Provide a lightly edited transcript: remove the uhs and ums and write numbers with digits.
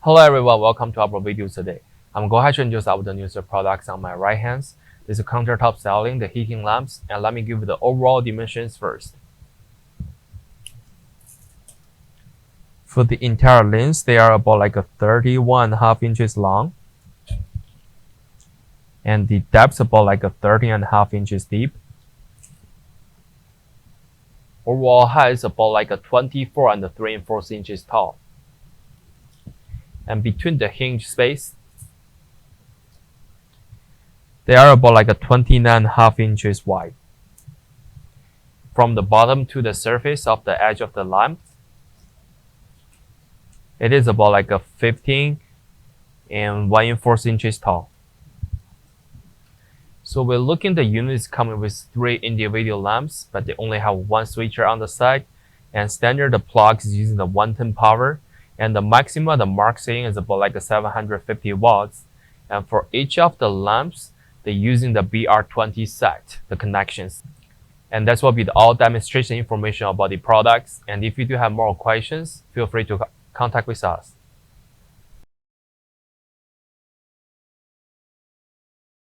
Hello everyone, welcome to our video today. I'm going to introduce our new products on my right hand. This is countertop styling, the heating lamps, and let me give you the overall dimensions first. For the entire length, they are about like a 31.5 inches long, and the depth about like a 13.5 inches deep. Overall height is about like a 24 and 3/4 inches tall. And between the hinge space, they are about like a 29.5 inches wide. From the bottom to the surface of the edge of the lamp, it is about like a 15 and 1/4 inches tall. So we're looking the units coming with 3 individual lamps, but they only have one switcher on the side, and standard the plugs is using the 110 power, and the maximum the mark setting is about like a 750 watts. And for each of the lamps, they're using the BR20 set, the connections. And that's will be the all demonstration information about the products. And if you do have more questions, feel free to contact with us.